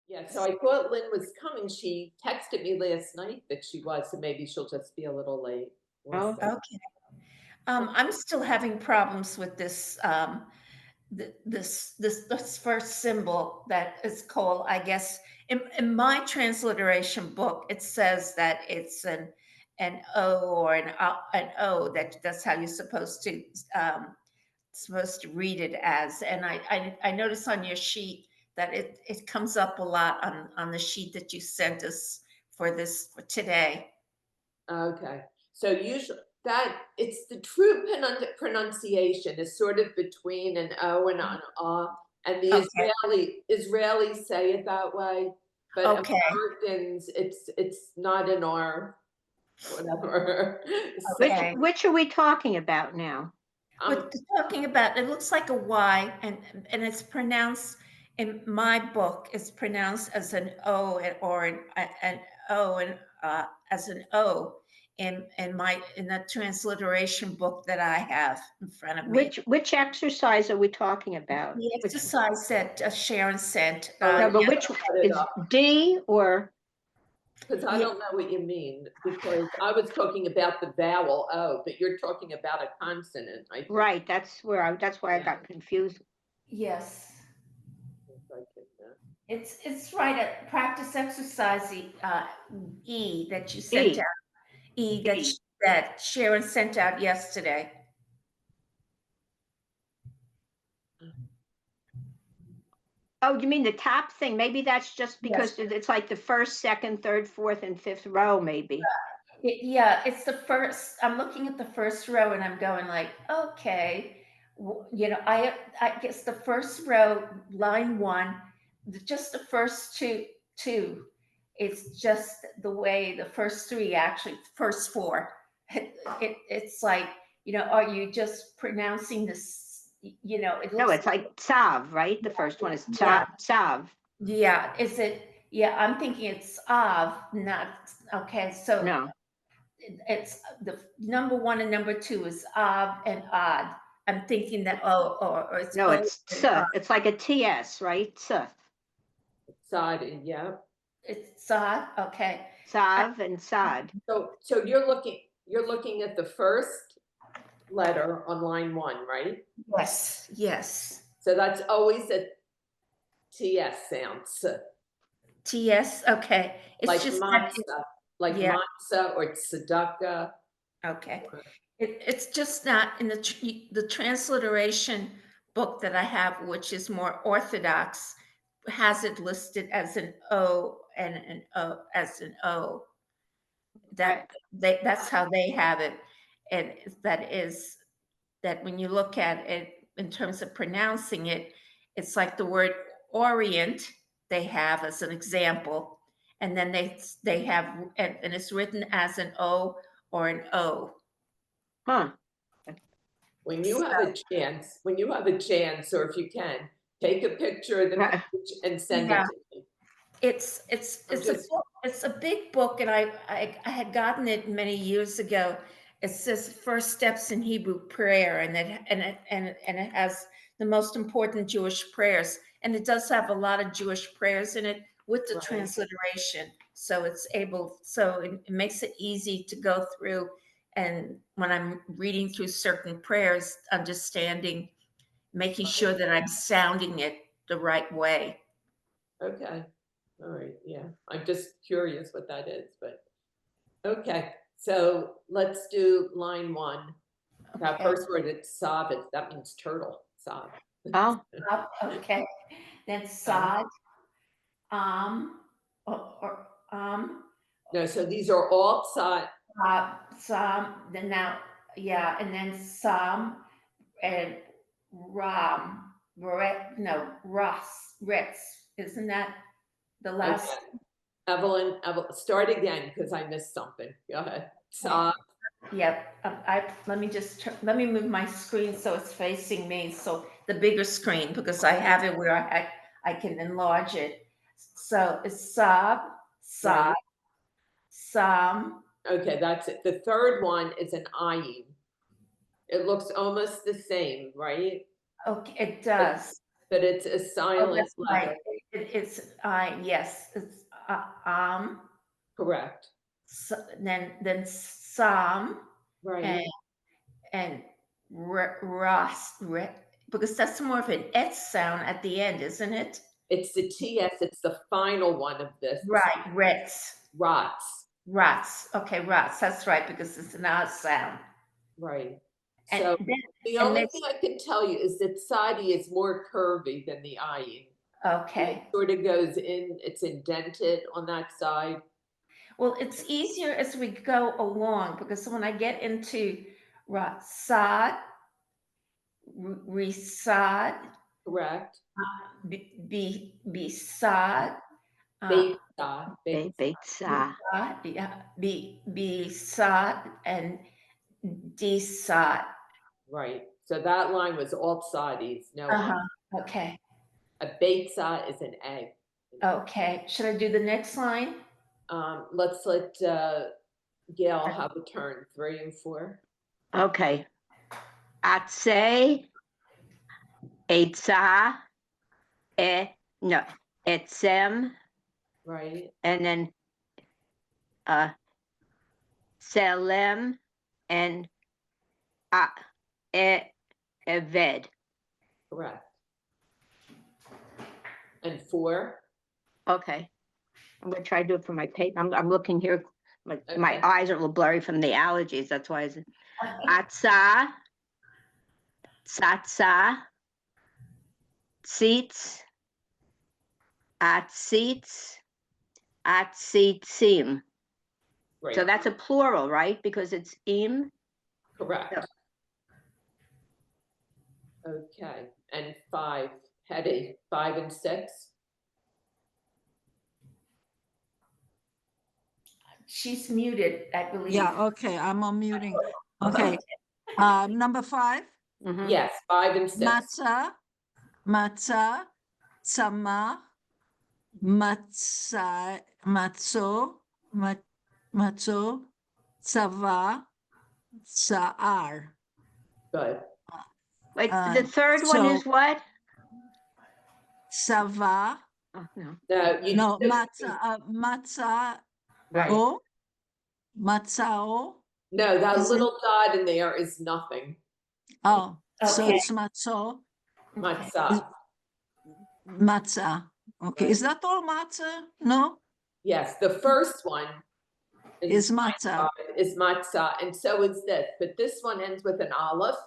Yeah, so I thought Lynn was coming. She texted me last night that she was, so maybe she'll just be a little late. We'll Oh, see. Okay. I'm still having problems with this, this first symbol that is called, I guess, in my transliteration book, it says that it's an O or an O, that's how you're supposed to read it as. And I notice on your sheet that it comes up a lot on the sheet that you sent us for today. Okay. So usually that it's the true pronunciation is sort of between an O and an A, and the Okay. Israelis say it that way, but Okay. Americans it's not an R, whatever. So, which Okay. which are we talking about now? um, We're talking about, it looks like a Y, and it's pronounced, in my book, it's pronounced as an O, or an O, and as an O in the transliteration book that I have in front of me. Which exercise are we talking about? The Which exercise that Sharon sent, oh, let no, me but yes, which put it is up D or because I yeah, don't know what you mean because I was talking about the vowel O, but you're talking about a consonant, I think. right? That's why I Yeah. got confused. yes. If I can, It's right at practice exercise, E that you sent E. out. E that E. that Sharon sent out yesterday. Oh, you mean the top thing? Maybe that's just Yes. because it's like the first, second, third, fourth, and fifth row, maybe. Yeah, it's the first. I'm looking at the first row and I'm going like, okay, I guess the first row, line one, just the first two. It's just the way the first three, actually, first four. It's like, are you just pronouncing this? It No, looks it's like Tsav, right? The first one is yeah, Tsav. yeah. Is it? Yeah, I'm thinking it's Av, not okay. So No, it's the number one and number two is Av and Odd. I'm thinking that or it's no, O it's and Odd. It's like a TS, right? Sadi, yeah. It's Odd. Okay. I, Tsav and Sad. So you're looking at the first letter on line one, right? yes. Yes. So that's always a TS sound. So, TS. Okay. It's like just that. matzah, like Yeah. matzah or tzedakah. Okay. It's just not in the transliteration book that I have, which is more orthodox, has it listed as an O and an O as an O. Right. That's how they have it, and that is that when you look at it in terms of pronouncing it, it's like the word orient they have as an example, and then they have, and it's written as an O or an O. Huh. When you have a chance, or if you can, take a picture of the Right. page and send it Yeah, to me. I'm it's a just book. It's a big book, and I had gotten it many years ago. It says First Steps in Hebrew Prayer, and it has the most important Jewish prayers, and it does have a lot of Jewish prayers in it with the right. transliteration. So it makes it easy to go through, and when I'm reading through certain prayers, understanding, making sure that I'm sounding it the right way. Okay. All right. Yeah. I'm just curious what that is, but okay. So let's do line one. That Okay. first word, it's sob. That means turtle. Sob. Oh, Okay. Then Okay. sod, um, or No, so these are all sod. some, then now, yeah, and then some, and no, Ritz. Isn't that the Okay. last? Evelyn, start again because I missed something. Go ahead. Okay. Sob. Yep. Let me move my screen so it's facing me. So the bigger screen, because I have it where I can enlarge it. So it's Right. sob, some. Okay, that's it. The third one is an ayin. It looks almost the same, right? Okay, it But does. but it's a Oh, silent that's right. letter. It's yes, it's Correct. then Sam Right. and Ross, because that's more of an S sound at the end, isn't it? It's the TS, it's the final one of this. Right, Rets. Rots. Rots. Okay, rots. That's right, because it's an odd sound. Right. And So then the and only let's thing I can tell you is that Sadi is more curvy than the eyeing. okay. It sort of goes in, it's indented on that side. Well, it's easier as we go along because when I get into Ratsad, Resad, Correct. Besad, Beta. Beitza. Besad, and Desad. Right. So that line was all Sadis. No, Okay. a Beta is an egg. Okay. Should I do the next line? Let's let Gail have a turn. 3 and 4. Okay. Atse, Eitza, no, Etsem, Right. and then Selem and Eved. Correct. And 4. Okay. I'm gonna try to do it for my paper. I'm looking here. My Okay. eyes are a little blurry from the allergies. That's why. Atsa, Tsatsa, Seats, Atsits, Atsitsim. Great. So that's a plural, right? Because it's im. Correct. Yep. Okay. And 5. Hetty. 5 and 6. She's muted, I believe. Yeah, okay, I'm unmuting. Okay, number 5, Mhm. Yes. 5 and 6. matzah, matzah, tzama, matzah, matzo, matzo, tzava, tsa'ar. Good. Wait, the third one is what? Tsava, Oh, no. No, you no, just- matzah, Right. o, matzao, No, that Is it- little dot in there is nothing. oh, so Okay. it's matzo, Matzah. matzah. Okay, Right. is that all matzah? No, Yes, the first one is matzah. is matzah, and so is this. But this one ends with an aleph,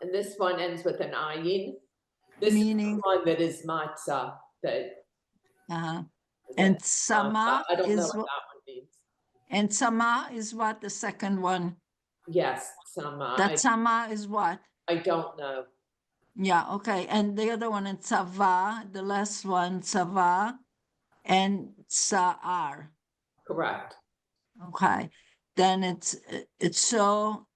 and this one ends with an ayin. This Meaning- is the one that is matzah. Uh-huh. And tsama I don't know is what what, that one means. and tsama is what, the second one? Yes, sama. That tsama is what? I don't know. Yeah, okay. And the other one, and tsava, the last one, tsava, and tsa'ar. Correct. Okay. Then it's so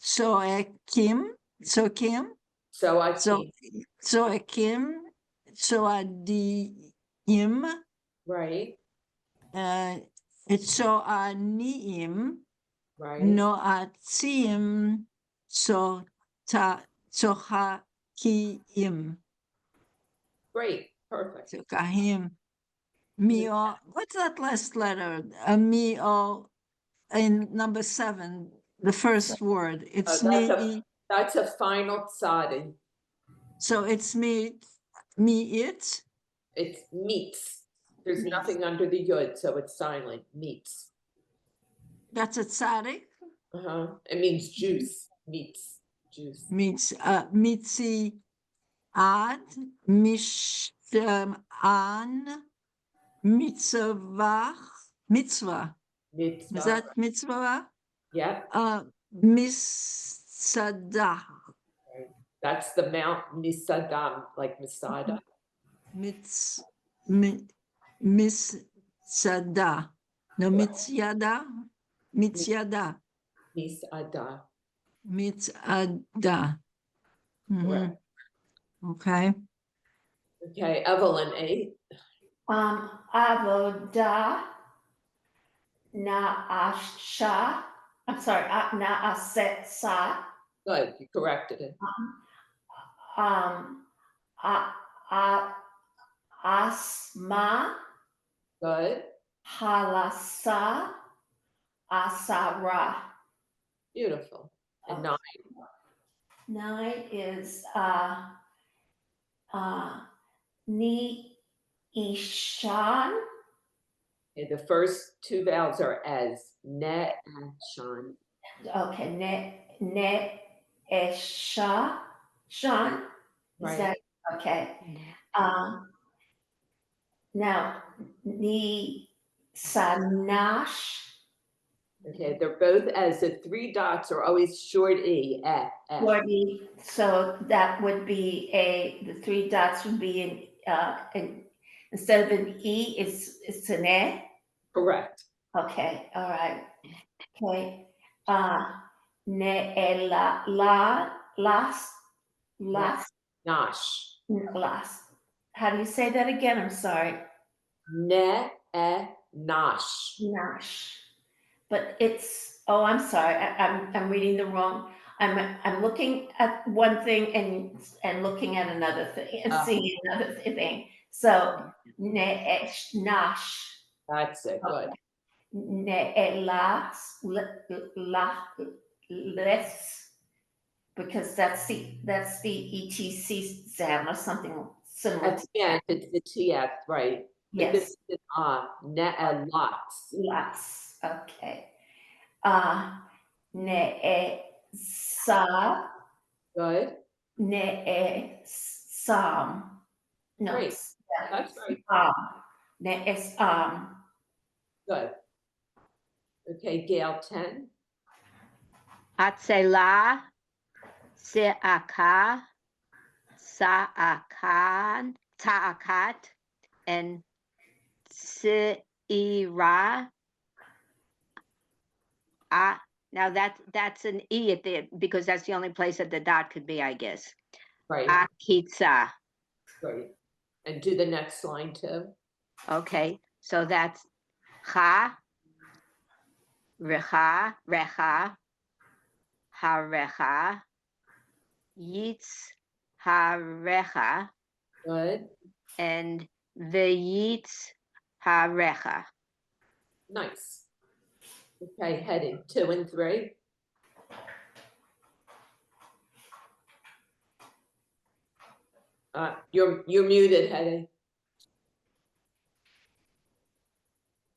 ekim, so kim, So I so keep so ekim, so adim, right, it's so aniim, right. no atzim, so hakim, Great, perfect. so kahim. Mio, what's that last letter? Mio in number 7, the first word. It's me. That's a final tzadi. So it's me, it. It's meats. There's Meats. nothing under the yud, so it's silent. Meats. That's a tzaddik. It means juice. Meats. Juice. Means mitzi ad, an, mitzvah. Mitzvah. Is that mitzvah? Yep. Mitzada. That's the Mount Misadam, like Masada. Mitzada. No, mitzyada. Mitzyada. Misada. Mitzada. Mhm. Correct. Okay. Okay, Evelyn 8. Avodah Naasha. I'm sorry, Naasetsa. Good, you corrected it. Um, Asma, Good. Halasa, Asara. Beautiful. And Okay. 9. 9 is Ni Ishan. Okay, the first 2 vowels are as. Ne and shan. Okay, Ne Esha Shan. Is Right. that okay? Now Ni Sanash. Okay, they're both as. The 3 dots are always short E. So that would be the 3 dots would be instead of an E, it's an E. Correct. Okay, all right. Okay. Ne last Nash. last. How do you say that again? I'm sorry. Ne nash. Nash. But I'm sorry. I'm reading the wrong. I'm looking at one thing and looking at another thing and seeing another thing. So nash. That's it. Good. Less, because that's the etc sound or something similar. At the end, it's the TF, right? But Yes. this is ne lots. Lots. Okay. Ne sa Good. ne sam. No. Great. That's right. Ne Good. Okay, Gail, 10. Atsela, Seaka, Saakan, Taakat, and Seira. Now that's an E at the, because that's the only place that the dot could be, I guess. Right. Akitsa. Great. And do the next line too. Okay, so that's Ha, Recha, Harecha, Yitz, Harecha, Good. and Veyitz, Harecha. Nice. Okay, heading 2 and 3. You're muted, heading.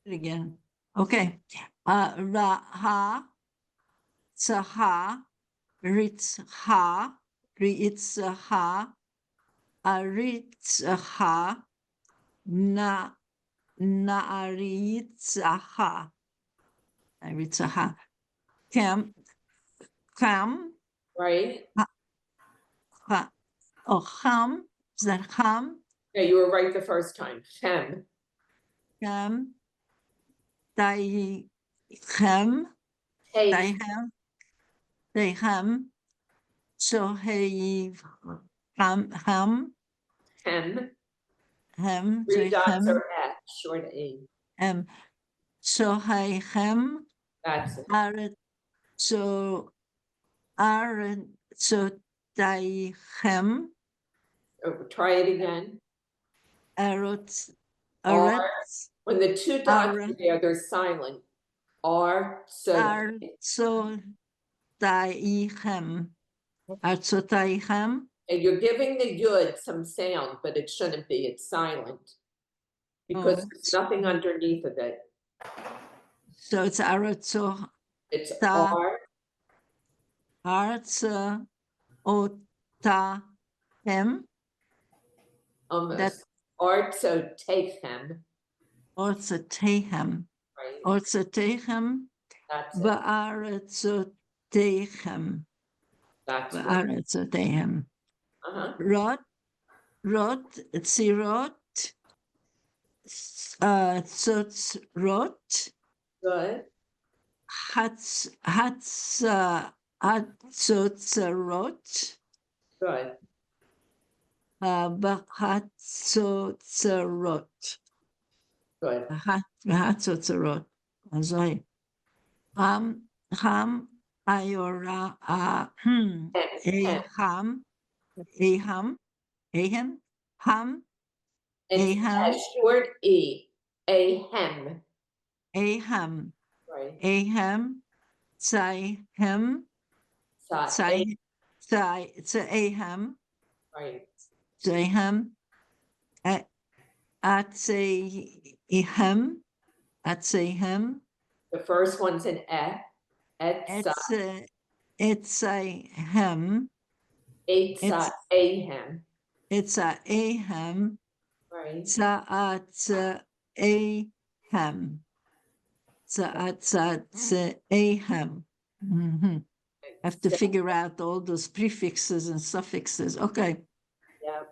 Again. Okay. Raha, Saha, Ritzha, Ritzha, Aritzaha, Naaritzaha, Aritzaha, Cam, Right. Ham, is that Ham? Yeah, you were right the first time. Chem. Cam, Daihem, Hey. Daihem, Sohei, Ham, Chem. Hem, 3 dots Hem, are at, short E. Soheihem, That's it. Daihem, Try it again. Arot, When the 2 dots are there, they're silent. Daihem, Daihem. And you're giving the yud some sound, but it shouldn't be. It's silent. Because there's nothing underneath of it. So it's Arotso. It's Ta. R. Arts, Ota, Hem. Almost. Art, so take them. Ortsa Tehem. Right. Ortsa Tehem. That's it. Ba'aretso Tehem. That's right. Ba'aretso Tehem. Uh-huh. Rot, Tzirot, Tzotzrot, Good. Hatzotzrot, Good. Hatzotzrot. Good. Hatzotzrot. Azoi. Ham, Ayora, Aham, Ham, It's Ahem. a short E. Ahem. Ahem. Right. Ahem. Tzayhem. Sa- Tzay. Ahem. Right. Tzayhem. Atzayhem. Atzayhem. The first one's an E. Etza. Etzayhem. Etza. Ahem. Ahem. Right. Ahem. Ahem. I have to figure out all those prefixes and suffixes. Okay. Yeah.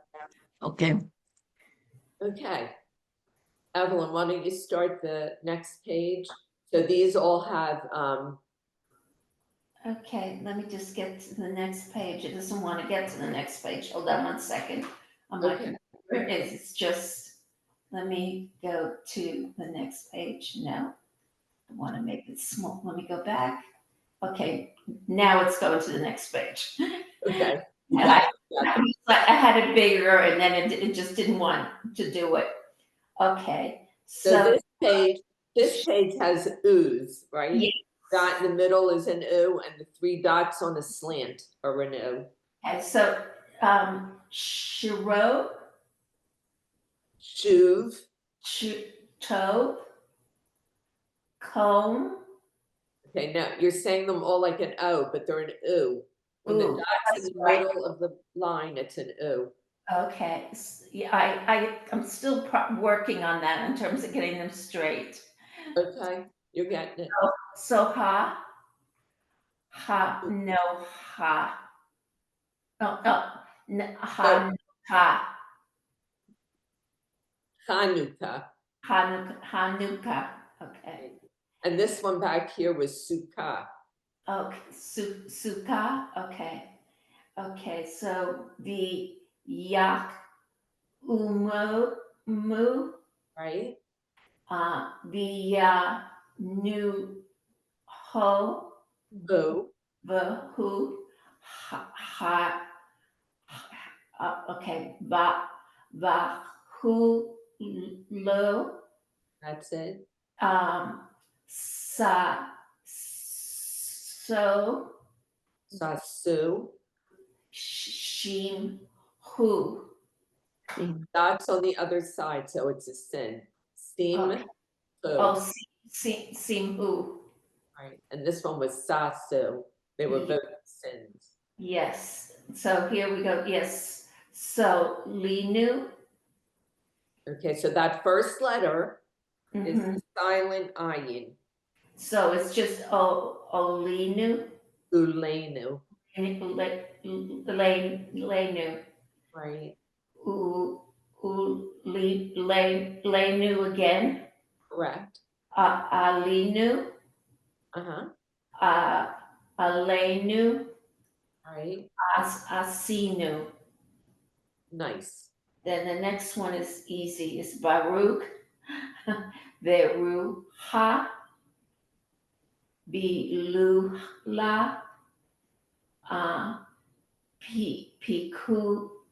Okay. Okay. Evelyn, why don't you start the next page? So these all have, Okay, let me just get to the next page. It doesn't want to get to the next page. Hold on one second. On my Okay. computer, it's just, let me go to the next page now. I want to make it small. Let me go back. Okay, now it's going to the next page. okay. And I had it bigger and then it just didn't want to do it. Okay, So this page has ooze, right? Yeah. Dot in the middle is an oo, and the 3 dots on the slant are an oo. okay, so Shiro, Shuv, Tove, Comb. okay, now you're saying them all like an O, but they're an oo. When the Ooh, dot's in that's the right. middle of the line, it's an oo. Okay, yeah, I'm still working on that in terms of getting them straight. Okay, you're getting it. So ha, no, ha. Oh, ha, no, ha. Chanukah. Hanukkah. Okay. And this one back here was Sukkah. Okay. Sukkah. Okay. Okay. So the yak mu, Right? the new ho, Boo. the who, ha, okay, va, who, lo, That's it. sa, so, Sasu. shim, who. Dots on the other side, so it's a sin. Sim. Okay. Boo. Oh, sim, who. Right. And this one was Sasu. They were Yeah. both sins. Yes. So here we go. Yes. So linu. Okay, so that first letter is Mhm. silent ayin. So it's just olinu. Ulenu. Lenu. Right. Lenu again. Correct. Alinu. Alenu. Right. Asinu. Nice. Then the next one is easy. It's Baruch. Veruha. Bilula.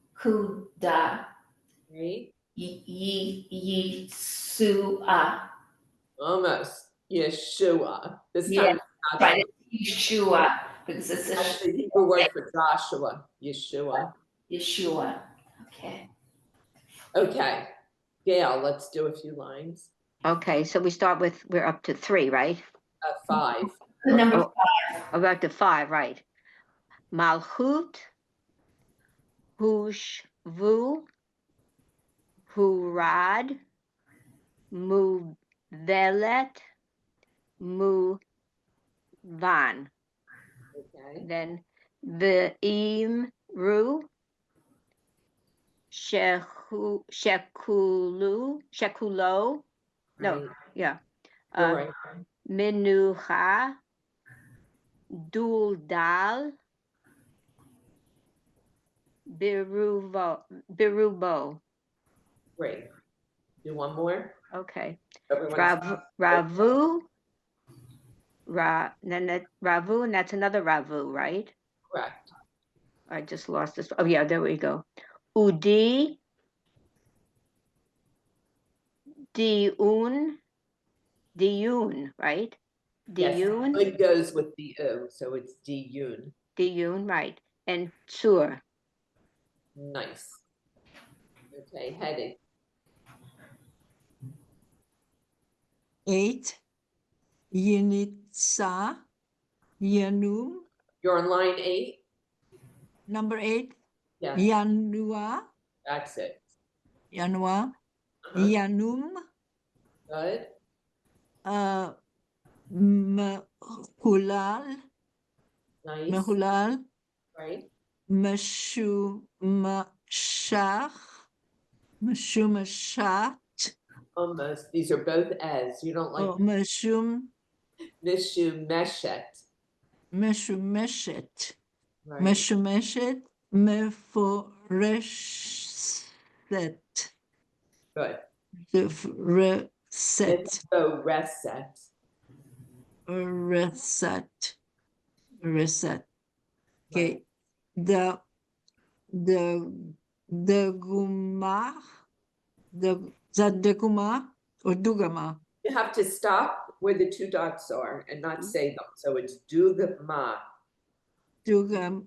Pikuda. Right. Yisua. Almost. Yeshua. This Yeah, time it's not right. Yeshua. Because it's That's the Hebrew word for Joshua. Yeshua. Yeshua. Okay. Okay. Gail, let's do a few lines. Okay, so we're up to 3, right? 5. Number Oh, we're up to 5, right? Malchut, Hushvu, Hurad, Muvelet, Muvan. Okay. Then Ve'imru, Shekulo. No, Right. yeah. You're right. Menucha, Duldal, Birubo. Great. Do one more. Okay. Everyone's Ravu, Ravu, and that's another Ravu, right? correct. I just lost this. Oh yeah, there we go. Udi, Diun, right? Yes, Diun, it goes with the O, so it's Diyun. Diun, right? And Zur. Nice. Okay, heading. 8. Yinitsa, Yanum. You're on line 8? Number 8. Yeah, Yanua, that's it. Yanua, Uh-huh. Yanum, Good. Mehulal, Nice. Mehulal, Right. Meshumashach, Meshumashat, Almost. These are both as. You don't like oh, Meshum, Mishu Meshet. Meshumeshet, Right. Meshumeshet, Meforeshet, Good. Reset, So reset. reset, reset. Right. Okay, the guma, is that deguma or dugama? You have to stop where the 2 dots are and not say them. So it's Dugma. Dugam,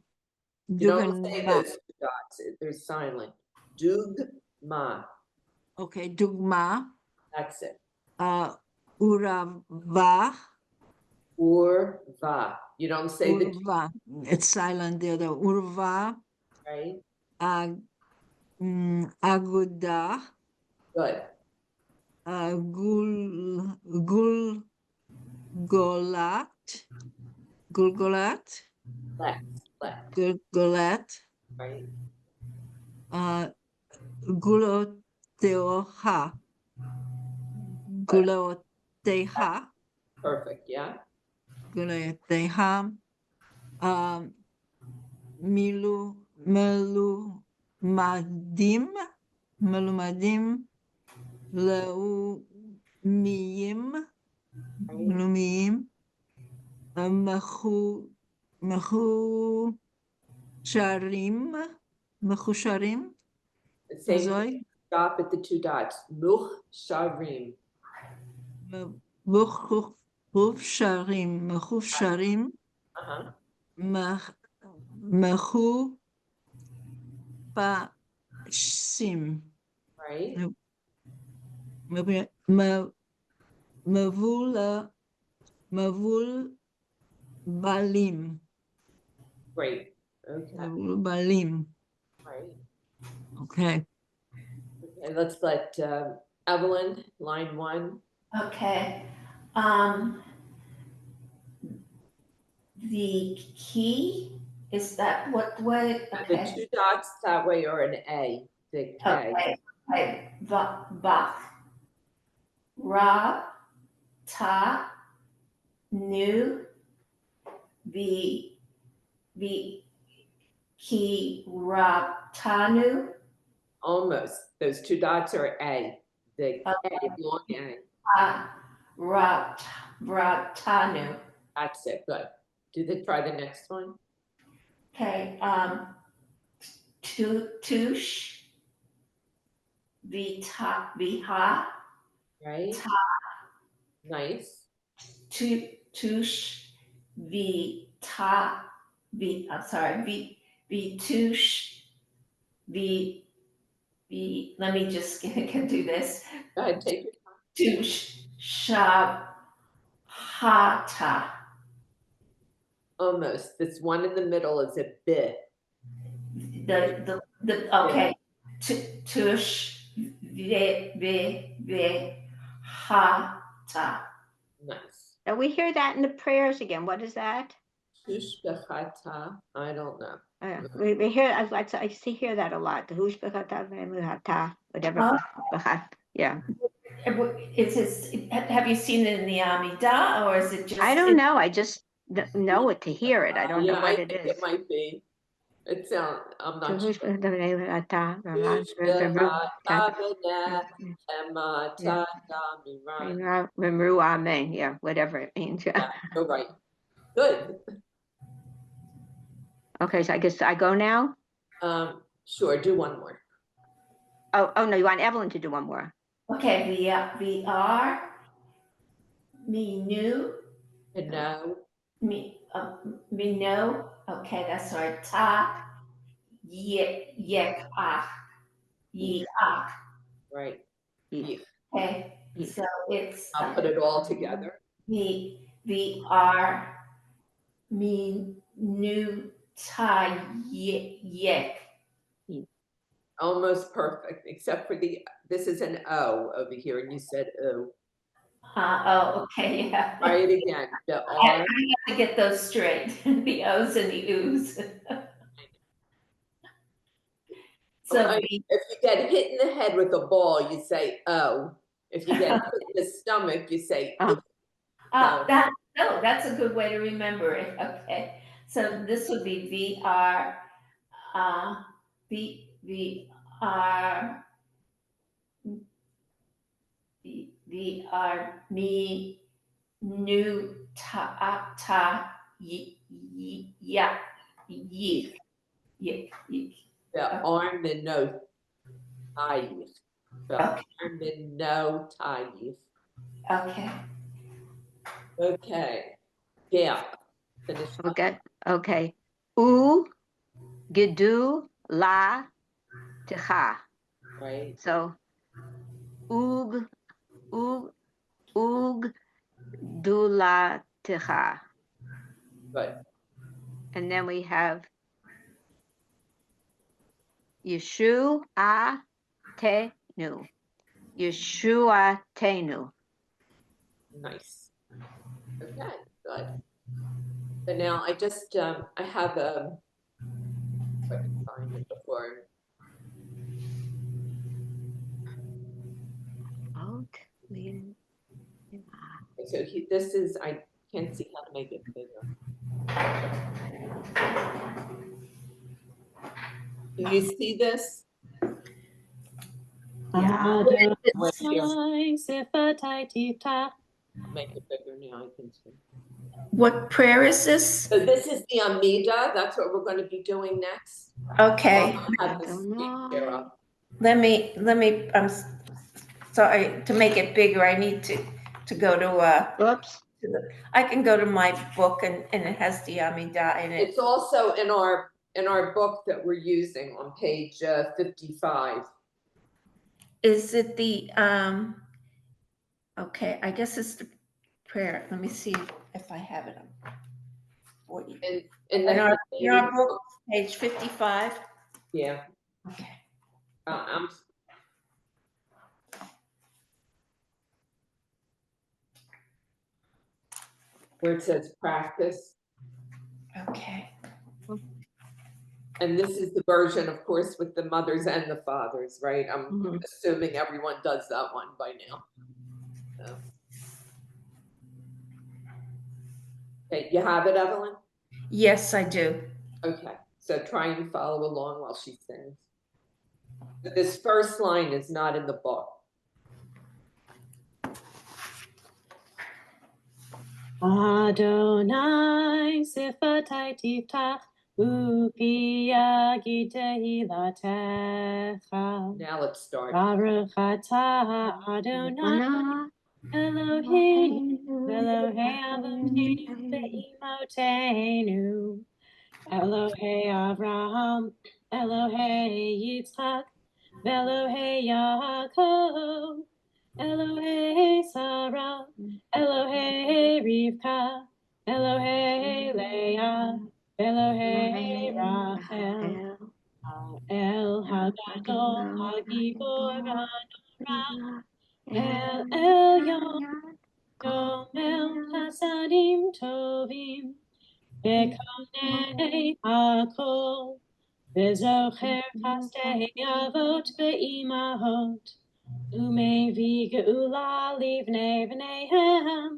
You don't say dugama. those 2 dots. They're silent. Dugma. Okay, dugma. That's it. Urava, Urva. You don't say the 2, urva. It's silent the other. Urva, right? aguda, Good. Gulgolat, Gulgolat, Let. Gulgolat, Right. Guloteoha, Good. Guloteha, Perfect. Yeah. Guloteha, Melumadim, Leumiyim, Right. Lumiyim, Mechusharim, The same Mazoi, thing. Stop at the 2 dots. Much sharim. Mechusharim, Uh-huh. Mechupashim, Right. Mavul Balim, Great. Okay. Mavul Balim. Right. Okay. Okay. Let's let Evelyn, line 1. Okay. The key, is that what way? The Okay. 2 dots that way are an A. The K. Okay. Okay. Bach. Ra. Ta. Nu. The ki. Ra. Tanu. Almost. Those 2 dots are A. The K, Okay. long A. Ra. Tanu. That's it. Good. Try the next one. Okay. Tush. Viha. Right. Ta. Nice. Tush. Vita. I'm sorry. Vitush. Let me just can do this. Go ahead. Take your Tush. Shabhata. almost. This one in the middle is a bit. Okay. Tush. Hata. Nice. Now we hear that in the prayers again. What is that? Tushbechata. I don't know. We hear, I see hear that a lot. The hushbechata, whatever. Yeah. Is this, have you seen it in the Amida, or is it just? I don't know. I just know it to hear it. I don't know Yeah, what I it think is. it might be. It sounds, I'm not sure. Amen. Yeah, whatever it means. Yeah, you're right. Good. Okay, so I guess I go now. Sure, do one more. Oh no, you want Evelyn to do one more? Okay, VR, me new, To know, me no. Okay, that's right. Ta, yek, ye, right? Ye- Yeah. Okay, ye- so it's I'll put it all together. me, VR, me new, ta, yek. ye- Almost perfect, except for this is an O over here, and you said O. Oh, okay, yeah. Try it again. The I R, have to get those straight, the O's and the U's. So Like, V, if you get hit in the head with a ball, you say O. If you get hit in the stomach, you say Oh, So, that's a good way to remember it. Okay, so this would be VR, uh, VR, VR, me, new, yeah, yeek, yeek. the arm and no taif. The Okay, arm and no taif. okay, Okay. Yeah. Finish up, okay. Okay. U, gedu, la, techa. right? So, ug, ug, du, la, techa. Good. And then we have Yeshu, a, te, nu. Yeshua, tenu. Nice. Okay, good. So now I just I have a if I can find it before. Out, lin, So this is I can't see how to make it bigger. Do you see this? yeah. Wait, here. Nice if a tighty ta. Make it bigger now. I can see. what prayer is this? So this is the Amida. That's what we're going to be doing next. Okay, I'll have this picture up. let me, I'm sorry, to make it bigger, I need to go Whoops. I can go to my book and it has the Amida in it. It's also in our book that we're using on page 55. Is it the, okay, I guess it's the prayer. Let me see if I have it for you. In In our the book, page 55. yeah. Okay. I'm where it says practice. Okay. And this is the version, of course, with the mothers and the fathers, right? I'm Mhm. assuming everyone does that one by now. So. Okay, you have it, Evelyn? Yes, I do. Okay, so try and follow along while she sings. But this first line is not in the book. Adonai sifatai tiftach upia gitehi latecha. Now let's start. Baruch atah Adonai Eloheinu Elohei Avotenu ve'imotenu Elohei Avraham Elohei Yitzchak Elohei Yaakov Elohei Sarah, Elohei Rivka, Elohei Leah, Elohei Rachel, El Hagadol, Hagibor, Hanora, El Elyon, Yomel Chasadim Tovim, Bekonei Hakol, Bezocher Chastei Avot Ve'imahot, Umevi geula livnei v'neihem,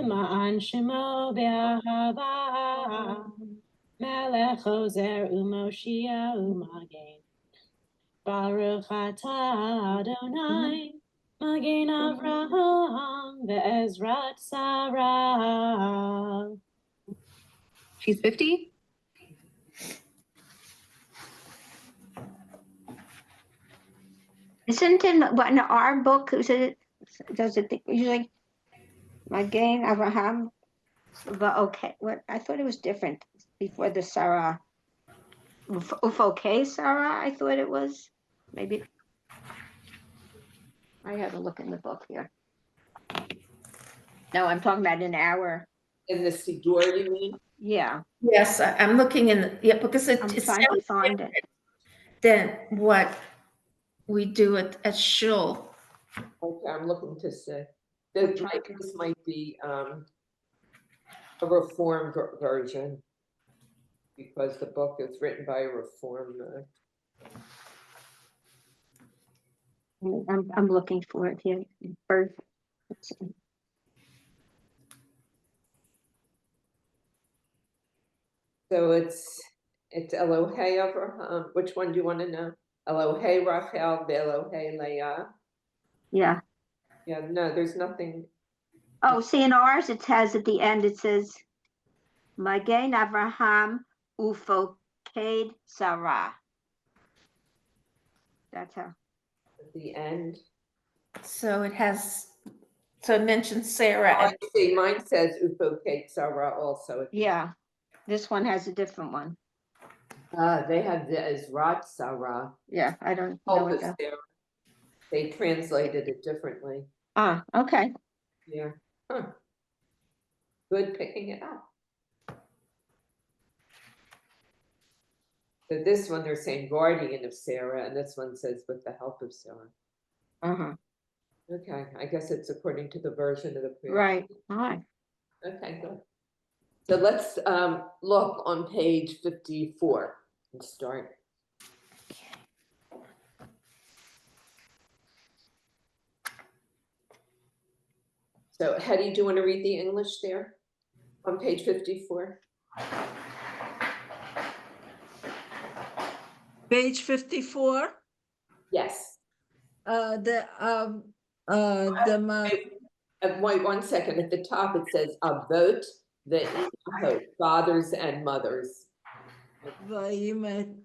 Ma'an shemo be'ahava, Melech ozer u'moshia u'magen. Baruch atah Adonai, Magen Avraham ve'ezrat Sarah. She's 50? Isn't in our book, does it usually Magen Abraham? But okay, what I thought it was different before the Sarah. Okay, Sarah, I thought it was. Maybe I have a look in the book here. No, I'm talking about an hour. In the Siddur, you mean? Yeah, Yes, I'm looking yeah, because I'm it trying to sounds find it. than what we do at shul. Okay, I'm looking to see. I'm trying to- This might be a reformed version because the book is written by a reformed. I'm looking for it here. First, let's see. So it's Elohei Avraham. Which one do you want to know? Elohei Rachel, Elohei Leah. Yeah. Yeah, no, there's nothing. Oh, see, in ours it has at the end. It says Magen Avraham Ufoked Sarah. That's how. At the end. So it mentions Sarah. Oh, I see. Mine says Ufoked Sarah also. Yeah, this one has a different one. They have the Ezrat Sarah. Yeah, I don't know Hope what is that. there. They translated it differently. Ah, okay. Yeah. Huh. Good picking it up. So this one they're saying guardian of Sarah, and this one says with the help of Sarah. Uh-huh. Okay, I guess it's according to the version of the prayer. Right. All right. Okay, good. So let's look on page 54 and start. So Hetty, do you want to read the English there on page 54? Page 54. Yes. The Wait 1 second. At the top it says avot, the imahot, fathers and mothers. Vayimahot.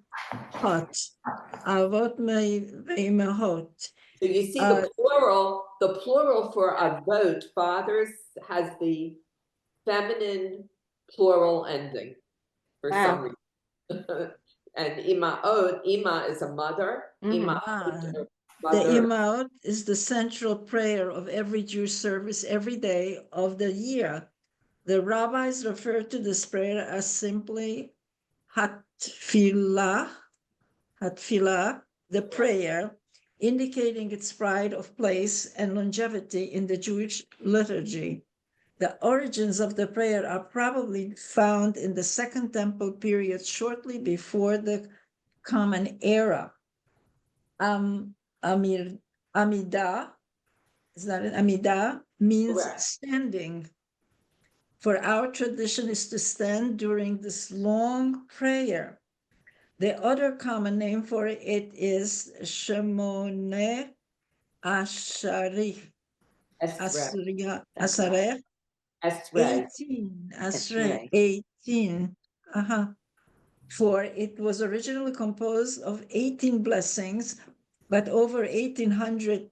Avot vayimahot. So you see the plural for avot, fathers, has the feminine plural ending for some reason. And ima'ot, ima is a mother. Ima'ot are The mother. Imaot is the central prayer of every Jewish service every day of the year. The rabbis refer to this prayer as simply Hatfilah, the prayer, indicating its pride of place and longevity in the Jewish liturgy. The origins of the prayer are probably found in the Second Temple period, shortly before the Common Era. Amidah, is that it? Amidah means Correct. standing. For our tradition is to stand during this long prayer. The other common name for it is Shemone Ashareh. Esrei. Asareh. Esrei. 18. That's Asreh. right. 18. For it was originally composed of 18 blessings, but over 1800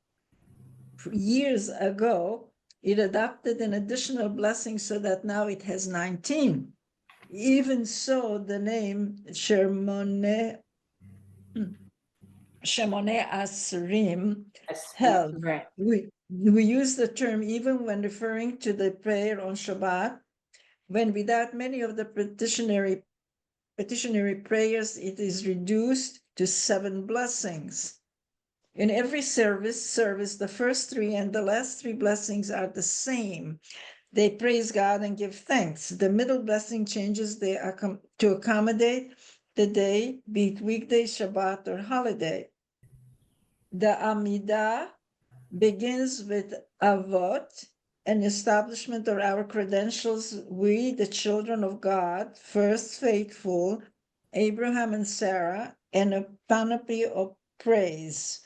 years ago, it adopted an additional blessing so that now it has 19. Even so, the name Shemone Asrim held. Right. We use the term even when referring to the prayer on Shabbat, when without many of the petitionary prayers, it is reduced to 7 blessings. In every service, the first 3 and the last 3 blessings are the same. They praise God and give thanks. The middle blessing changes to accommodate the day, be it weekday, Shabbat, or holiday. The Amidah begins with Avot, an establishment of our credentials, we, the children of God, first faithful, Abraham and Sarah, and a panoply of praise.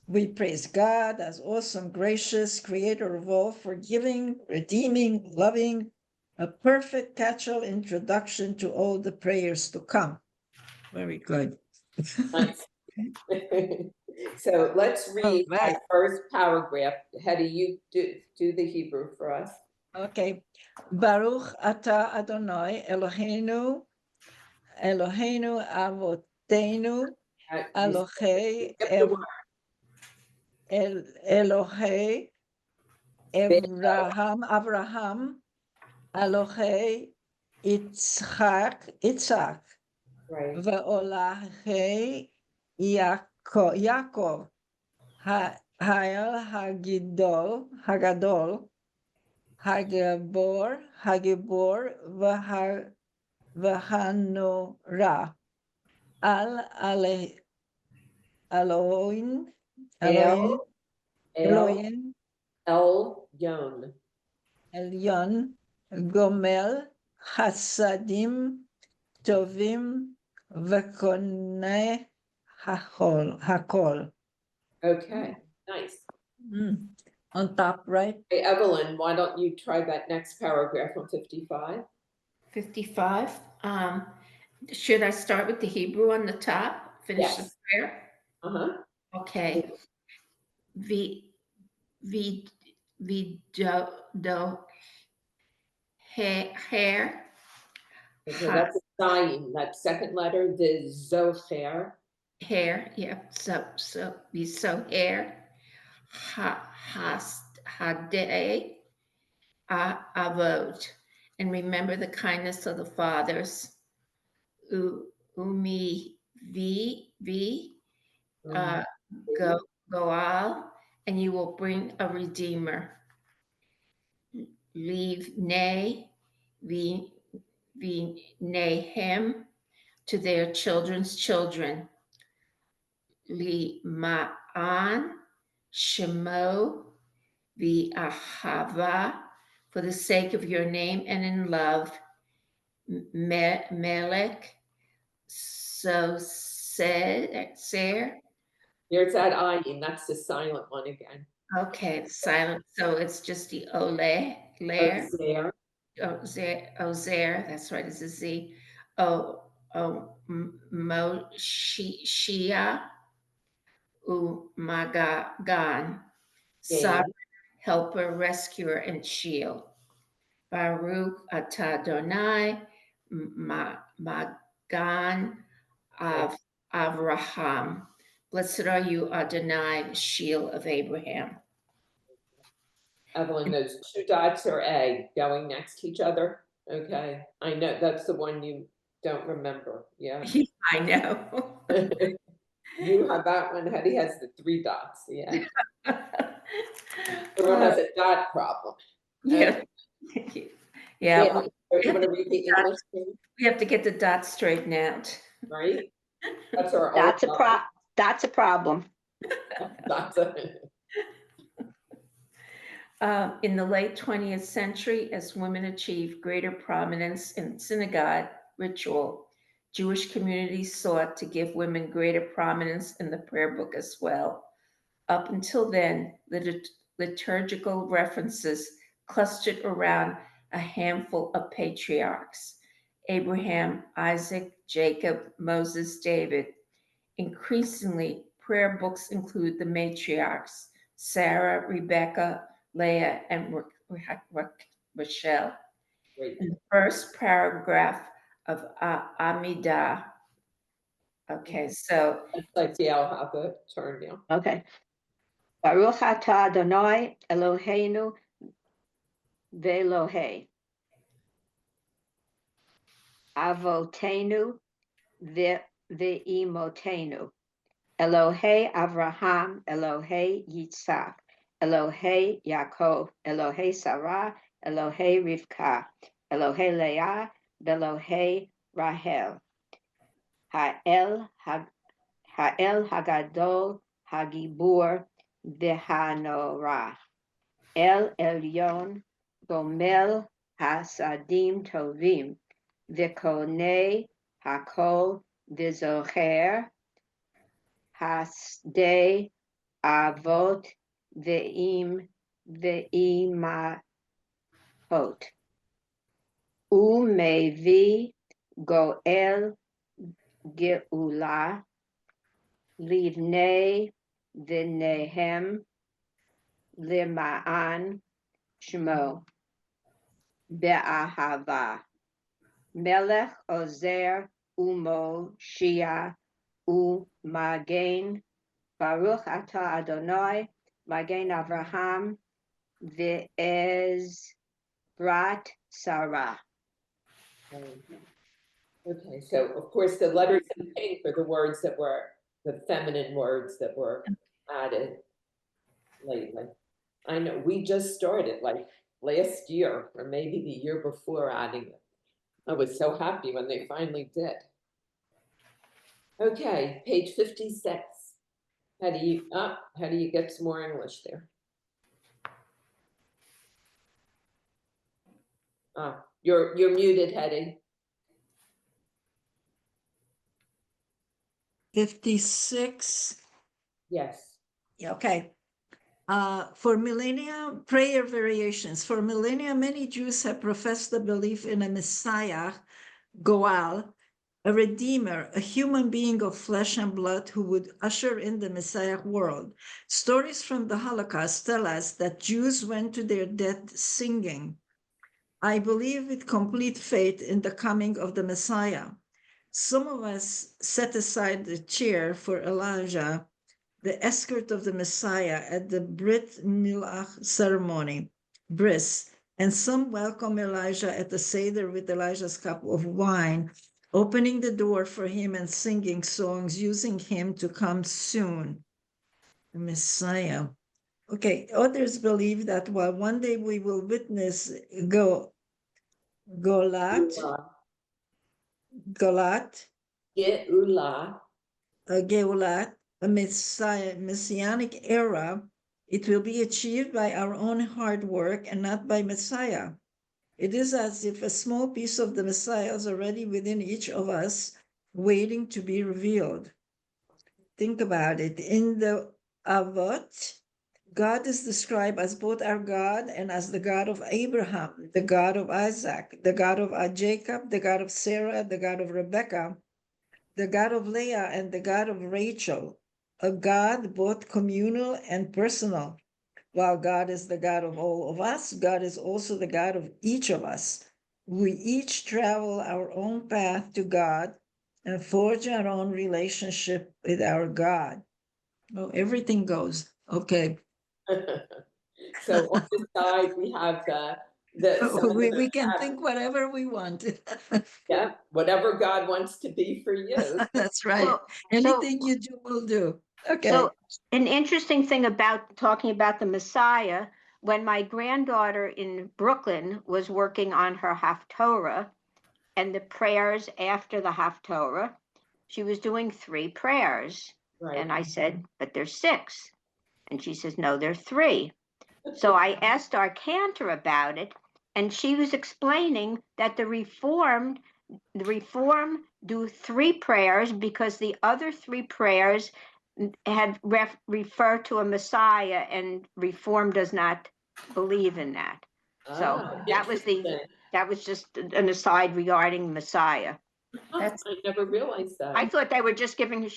We praise God as awesome, gracious, creator of all, forgiving, redeeming, loving, a perfect catch-all introduction to all the prayers to come. Very good. Nice. So let's read right. that first paragraph. Hetty, you do the Hebrew for us. Okay. Baruch atah Adonai Eloheinu Avotenu You Elohei skip the word. Elohei Avraham Elohei Yitzhak Right. Ve'olahei Yaakov Ha'el Hagadol Hagibor V'hanora Al Elohim El, El, Elohim Elyon. Elyon Gomel Hasadim Tovim V'koneh Hakol. Okay, nice. On top, right? Hey, Evelyn, why don't you try that next paragraph on 55? 55. Should I start with the Hebrew on the top? Finish the Yes. prayer? Uh-huh. Okay. V do hair. Okay, that's a sign. That second letter, the Zocher. Hair, yeah. So hair. Hadei avot. And remember the kindness of the fathers. Umi v goal, and you will bring a redeemer. Leave nay v him to their children's children. Li ma'an shemo vi ahava, for the sake of your name and in love. Melech so ser. There's that ayin. That's the silent one again. Okay, silent. So it's just the ole, lair. There. Ozer, that's right, it's a Z. Shia, Magagan, sovereign, helper, rescuer, and shield. Baruch atah Adonai, Magan of Avraham. Blessed are you, Adonai, shield of Abraham. Evelyn, those two dots are A going next to each other. Okay. I know that's the one you don't remember. Yeah. I know. You have that one. Hetty has the three dots. Yeah. Everyone has a dot problem. Yeah. Yeah. You want to read the English thing? We have to get the dots straightened out. Right? That's our That's a problem. That's a In the late 20th century, as women achieved greater prominence in synagogue ritual, Jewish communities sought to give women greater prominence in the prayer book as well. Up until then, liturgical references clustered around a handful of patriarchs: Abraham, Isaac, Jacob, Moses, David. Increasingly, prayer books include the matriarchs: Sarah, Rebecca, Leah, and Rachel. great. In the first paragraph of Amidah. Okay, so It's like the I'll have a turn now. Okay. Baruch atah Adonai Eloheinu ve'Elohei Avotenu ve'imotenu Elohei Avraham Elohei Yitzhak Elohei Yaakov Elohei Sarah Elohei Rivka Elohei Leah Elohei Rahel Ha'el Hagadol Hagibur Vehanora El Elyon Gomel Hasadim Tovim V'konei Hakol V'zocher Hasdei Avot Ve'imahot Umevi Goel Geula livnei v'nehem lima'an shmo be'ahava melech ozer umo shia u'magen baruch atah Adonai magen Avraham ve'ezrat Sarah. Okay, so of course the letters in pink are the words that were the feminine words that were added lately. I know we just started like last year or maybe the year before adding it. I was so happy when they finally did. Okay, page 56. How do you get some more English there? You're muted, Hetty. 56. Yes. Okay. For millennia, prayer variations. For millennia, many Jews have professed the belief in a Messiah, Goal, a redeemer, a human being of flesh and blood who would usher in the Messiah world. Stories from the Holocaust tell us that Jews went to their death singing, I believe with complete faith in the coming of the Messiah. Some of us set aside the chair for Elijah, the escort of the Messiah at the Brit Milah ceremony, bris, and some welcome Elijah at the Seder with Elijah's cup of wine, opening the door for him and singing songs, using him to come soon. The Messiah. Okay, others believe that while one day we will witness Golat, Geulat, a messianic era, it will be achieved by our own hard work and not by Messiah. It is as if a small piece of the Messiah is already within each of us, waiting to be revealed. Think about it. In the Avot, God is described as both our God and as the God of Abraham, the God of Isaac, the God of Jacob, the God of Sarah, the God of Rebekah, the God of Leah, and the God of Rachel, a God both communal and personal. While God is the God of all of us, God is also the God of each of us. We each travel our own path to God and forge our own relationship with our God. Oh, everything goes. Okay. So on the side we have We can think whatever we want. yeah, whatever God wants to be for you. That's right. Well, Anything you do, will do. Okay. So an interesting thing about talking about the Messiah, when my granddaughter in Brooklyn was working on her Haftorah and the prayers after the Haftorah, she was doing 3 prayers. Right. And I said, but there's 6. And she says, no, there are 3. So I asked our cantor about it, and she was explaining that the Reform do 3 prayers because the other 3 prayers had refer to a Messiah, and Reform does not believe in that. So that was just an aside regarding Messiah. I never realized that. I thought they were just giving, they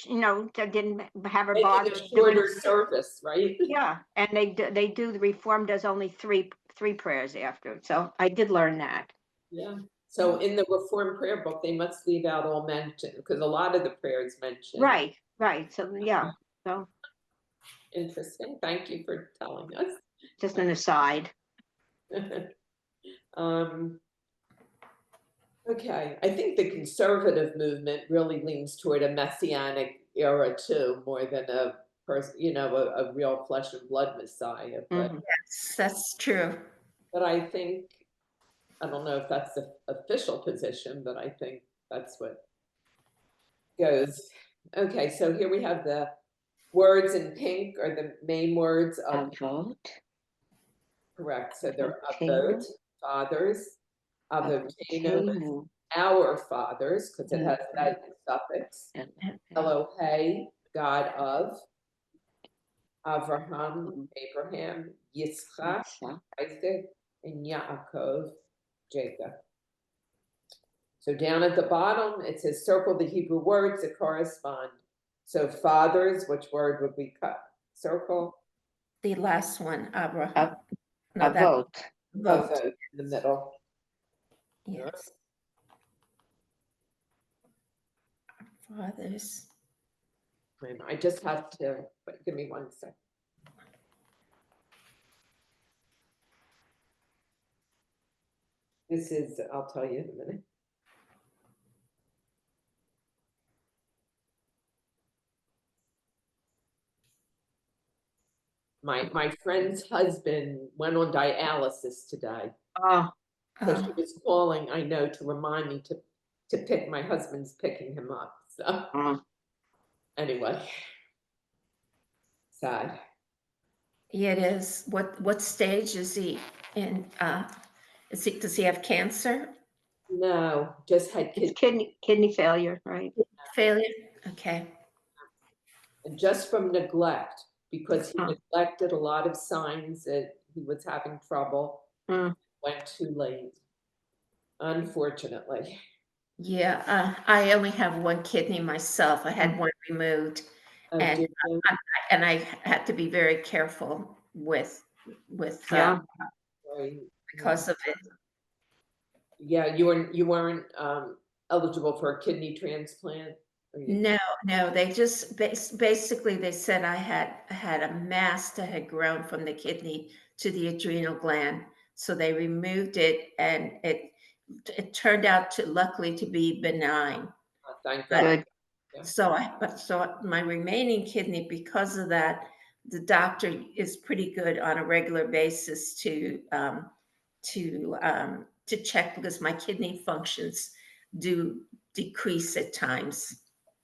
didn't have her Making bother a shorter service, right? Yeah, and they do the Reform does only 3 prayers after. So I did learn that. Yeah. So in the Reform prayer book, they must leave out all mention because a lot of the prayers mention. Right. So yeah. So interesting. Thank you for telling us. Just an aside. Okay, I think the conservative movement really leans toward a messianic era too, more than a person, a real flesh and blood Messiah. But yes, that's true. But I think I don't know if that's the official position, but I think that's what goes. Okay, so here we have the words in pink are the main words of Avot. Correct. So they're avot, fathers, avotenu, our fathers, because it has that suffix. Elohe, God of, Avraham, Abraham, Yitzchak, Isaac, and Yaakov, Jacob. So down at the bottom, it says circle the Hebrew words that correspond So fathers, which word would we cut? Circle? The last one, Abraham. A No, that vote. vote. Vote in the middle. Yes. Fathers. Wait a minute, I just have to, wait, give me 1 second. This is, I'll tell you in a minute. My friend's husband went on dialysis today. Oh, So she was calling, I know, to remind me to pick, my husband's picking him up. So anyway, sad. Yeah, it is. What stage is he in? Does he have cancer? No, just had it's kids, kidney failure, right? Failure? Okay. and just from neglect, because he Oh. neglected a lot of signs that he was having trouble. Mm. Went too late, unfortunately. Yeah, I only have one kidney myself. I had one removed, Oh, and did you? I had to be very careful with Yeah. Right. because of it. Yeah, you weren't eligible for a kidney transplant? Or you- No, they just basically they said I had a mass that had grown from the kidney to the adrenal gland, so they removed it, and it turned out to luckily to be benign. Thank But God. Good. so my remaining kidney, because of that, the doctor is pretty good on a regular basis to check, because my kidney functions do decrease at times,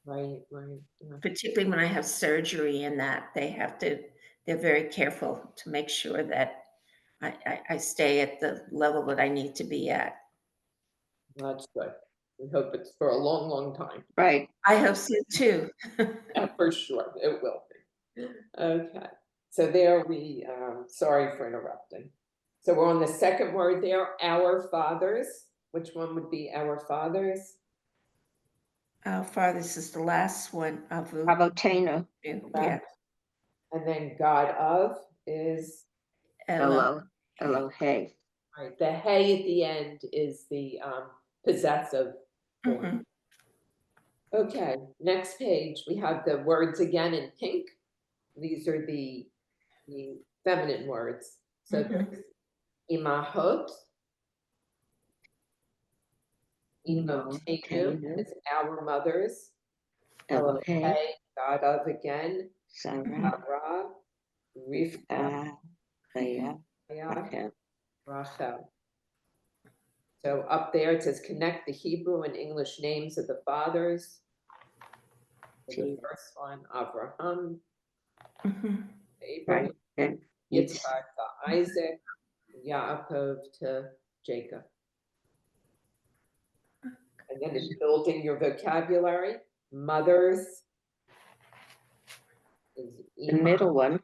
Right, right. Yeah. particularly when I have surgery, and that they're very careful to make sure that I stay at the level that I need to be at. That's good. We hope it's for a long, long time. Right. I hope so too. Yeah, for sure, it will be. Okay, so there we, sorry for interrupting. So we're on the second word there, our fathers. Which one would be our fathers? How far? This is the last one. Avotena. Yeah. And then God of is, Elo. Elohe. right, the hey at the end is the possessive form. Mhm. Okay, next page, we have the words again in pink. These are the feminine words. So there's imahot, imotenu is our mothers, Elohe. God of again, Sarah. Sarah, Rivka, Leah. Rachel. Rachel. So up there it says connect the Hebrew and English names of the fathers. So the first one, Abraham, Abraham, Right. Yitzhak to Isaac, Yaakov to Jacob. And then it's building your vocabulary. Mothers is The middle one.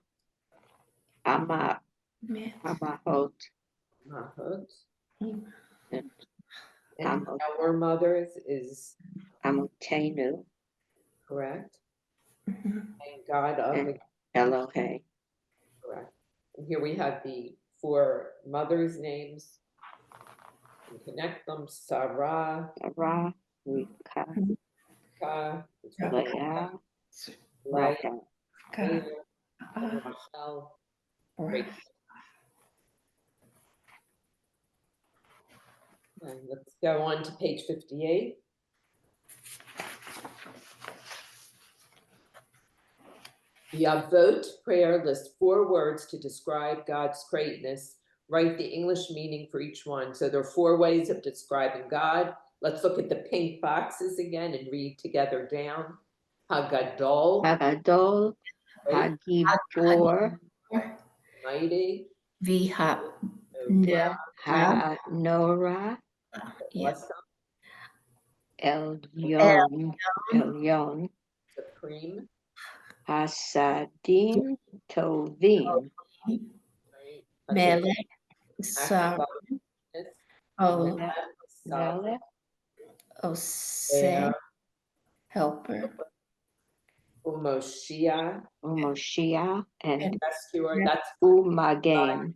Amahot. Mahot. And And our mothers is Amotenu. correct. And God of And Elohe. correct. And here we have the 4 mothers' names. You connect them. Sarah, Sarah. Rivka. Leah. Rachel. Rachel. Great. And let's go on to page 58. The Avot prayer lists 4 words to describe God's greatness. Write the English meaning for each one. So there are 4 ways of describing God. Let's look at the pink boxes again and read together down. Hagadol, Hagadol. Hagibor. mighty. Viha. Hanora. Awesome. Elyon. Supreme. Hasadim Tovim. Right? Melech. Sar. Oh, Melech. Ose. Helper. Umoshia, Umoshia, and rescuer. That's Umagain.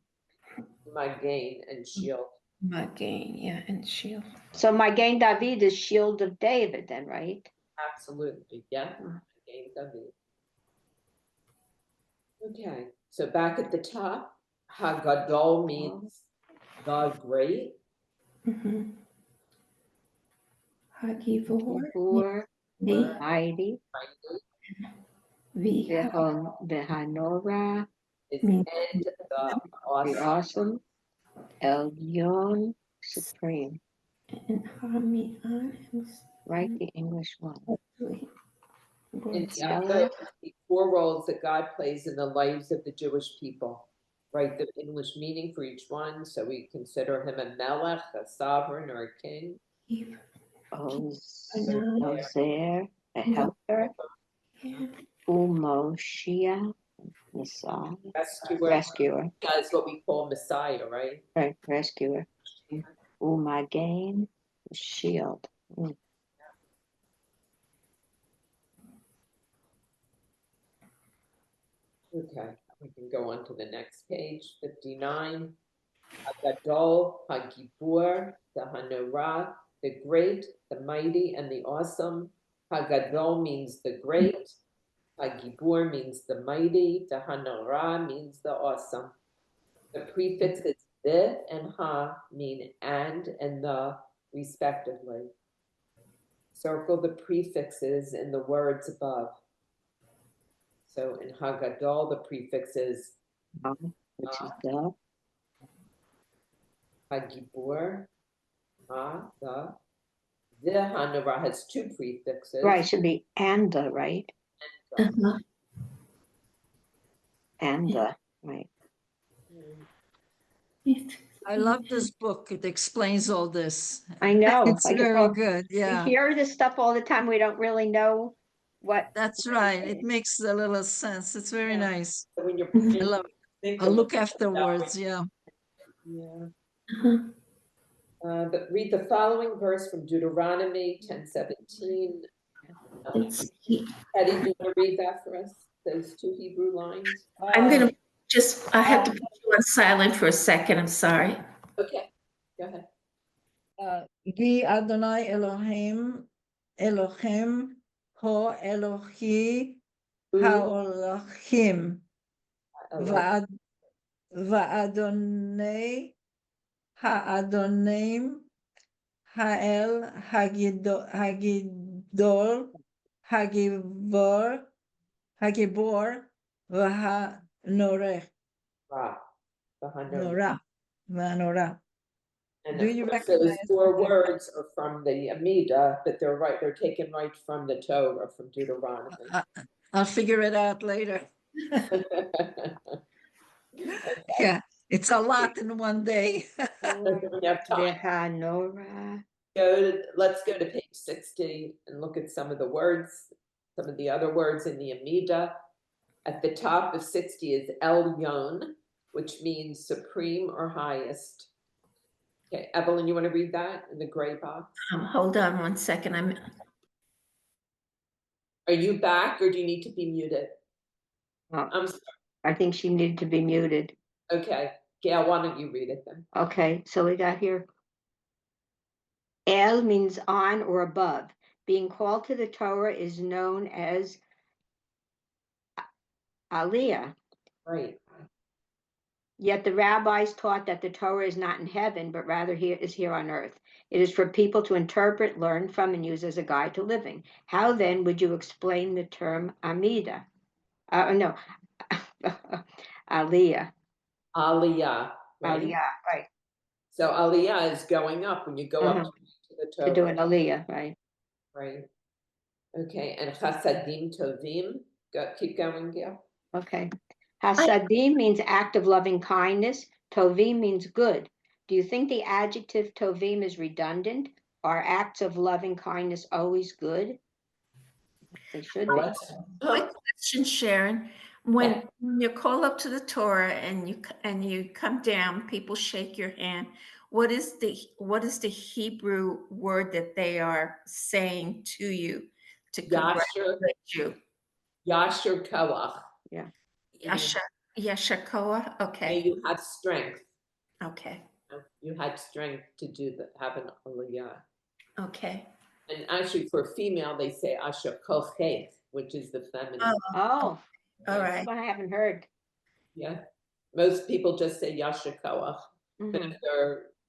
Magain and shield. Magain, yeah, and shield. So Magain David is shield of David then, right? Absolutely, yeah. Magain David. Okay, so back at the top, Hagadol means the great. Hagivor, Gibor, the mighty. Behanora, Is means and the the awesome. awesome. Elyon, supreme. and Hamian Write the English one. And Ella. the 4 roles that God plays in the lives of the Jewish people. Write the English meaning for each one, so we consider him a melech, a sovereign, or a king. Ozer, a helper. Umoshia, Messiah. Rescuer. That's what we call Messiah, right? Right, rescuer. Umagain, shield. Okay, we can go on to the next page, 59. Hagadol, Hagibur, the Hanorah, the great, the mighty, and the awesome. Hagadol means the great. Hagibur means the mighty. The Hanorah means the awesome. The prefixes the and ha mean and the, respectively. Circle the prefixes in the words above. So in Hagadol, the prefix is Which is the. Hagibur, the. The Hanorah has 2 prefixes. Right, should be and the, right? And the, right. I love this book. It explains all this. I know. It's very good. Yeah. We hear this stuff all the time. We don't really know what. That's right. It makes a little sense. It's very nice. So when you're I love it. I'll look afterwards. Yeah. Yeah. Read the following verse from Deuteronomy 10:17. Eddie, do you want to read that for us? Those 2 Hebrew lines. I'm gonna I have to put you on silent for a second. I'm sorry. Okay, go ahead. Gi Adonai Elohim ho Elohi haolachim va'adonai ha'adonim ha'el hagidol hagibor v'hanoreh Nora. And Do you those recognize 4 words are from the Amida, but they're taken right from the Torah, from Deuteronomy. I'll figure it out later. Yeah, it's a lot in one day. We have time. Let's go to page 60 and look at some of the words, some of the other words in the Amida. At the top of 60 is Elyon, which means supreme or highest. Okay, Evelyn, you want to read that in the gray box? Hold on one second. Are you back, or do you need to be muted? I'm sorry. I think she needed to be muted. Okay, Gail, why don't you read it then? Okay, so we got here. El means on or above. Being called to the Torah is known as Aliyah. Right. Yet the rabbis taught that the Torah is not in heaven, but rather is here on earth. It is for people to interpret, learn from, and use as a guide to living. How then would you explain the term Amida? No, Aliyah. Aliyah. Right? Aliyah, right. So Aliyah is going up when you go up to the Torah. To do an Aliyah, right. Right. Okay, and Chasadim Tovim. Keep going, Gail. Okay. Hasadim means act of loving kindness. Tovim means good. Do you think the adjective Tovim is redundant? Are acts of loving kindness always good? They should be. Quick question, Sharon. When you call up to the Torah and you come down, people shake your hand. What is the Hebrew word that they are saying to you to congratulate you? Yasher Koach. Yashakoa. May Okay. you have strength. Okay. You had strength to do that, have an aliyah. Okay. And actually, for female, they say Asher Kochech, which is the feminine. Oh, All that's right. one I haven't heard. Yeah. Most people just say Yasher Koach. But Mhm. if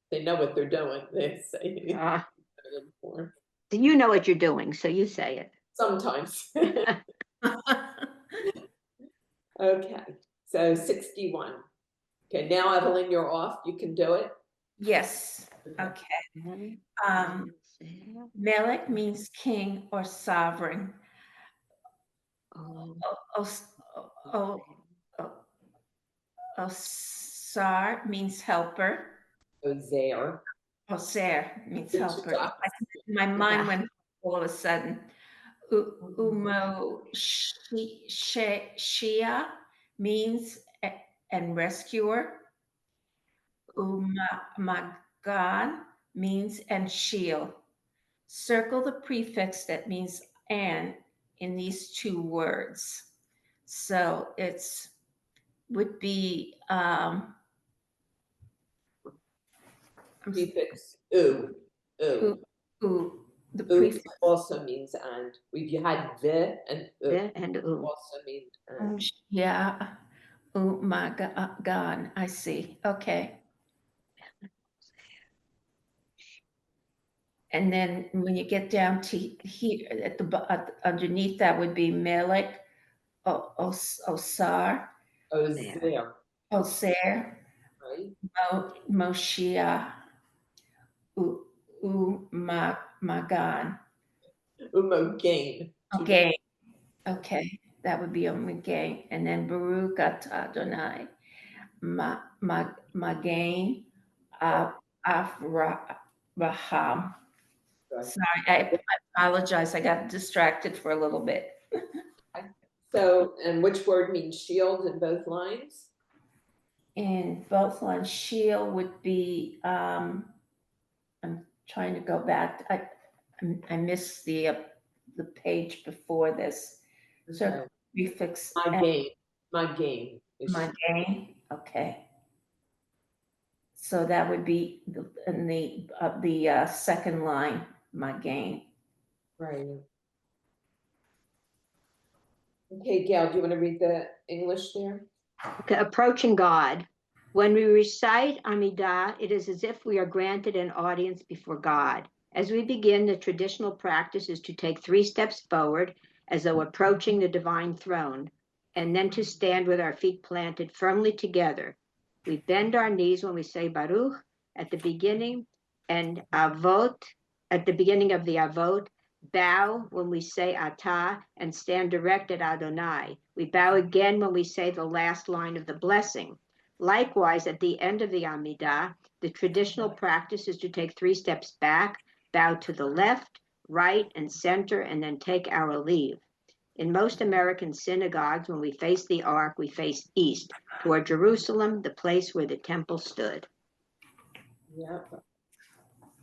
they know what they're doing, they say Ah, feminine form. you know what you're doing, so you say Sometimes. it. Okay. So 61. Okay, now Evelyn, you're off. You can do it. Yes. Okay. Melech means king or sovereign. Oh, Osar means helper. Ozair. Oser means Good helper. job. My mind went all of a sudden. Umo Shia means and rescuer. Magan means and shield. Circle the prefix that means and in these two words. So it's would be Prefix u. U. The U prefix also means and. We've had the and u and also means and. yeah. Oh my God, I see. Okay. And then when you get down to here at underneath that would be Melech, Osar, Ozair. Oser, Right? Moshiach, Magan. Umogain. Okay. Okay. That would be Magan. And then Baruch atah Adonai, Magan, Avraham. Sorry, I apologize. I got distracted for a little bit. So, and which word means shield in both lines? In both lines, shield would be, I'm trying to go back. I missed the page before this. So Okay. prefix My game is my gain. Okay. So that would be in the second line, my gain. right. Okay, Gail, do you want to read the English there? Okay, approaching God. When we recite Amidah, it is as if we are granted an audience before God. As we begin, the traditional practice is to take 3 steps forward, as though approaching the divine throne, and then to stand with our feet planted firmly together. We bend our knees when we say Baruch at the beginning, and Avot at the beginning of the Avot, bow when we say Atah, and stand direct at Adonai. We bow again when we say the last line of the blessing. Likewise, at the end of the Amidah, the traditional practice is to take 3 steps back, bow to the left, right, and center, and then take our leave. In most American synagogues, when we face the ark, we face east, toward Jerusalem, the place where the temple stood. Yeah.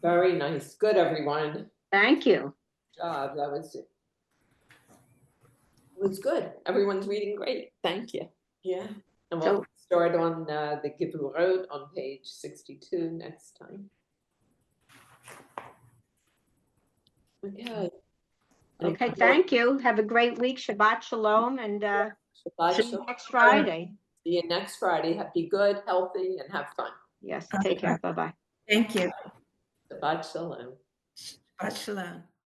Very nice. Good, everyone. Thank you. Good job. That was good. Everyone's reading great. Thank you. Yeah. And we'll start on the Gevurot on page 62 next time. Okay. Okay, thank you. Have a great week. Shabbat shalom, and see you next Friday. See you next Friday. Be good, healthy, and have fun. Yes, take care. Bye-bye. Thank you. Shabbat shalom. Shabbat shalom.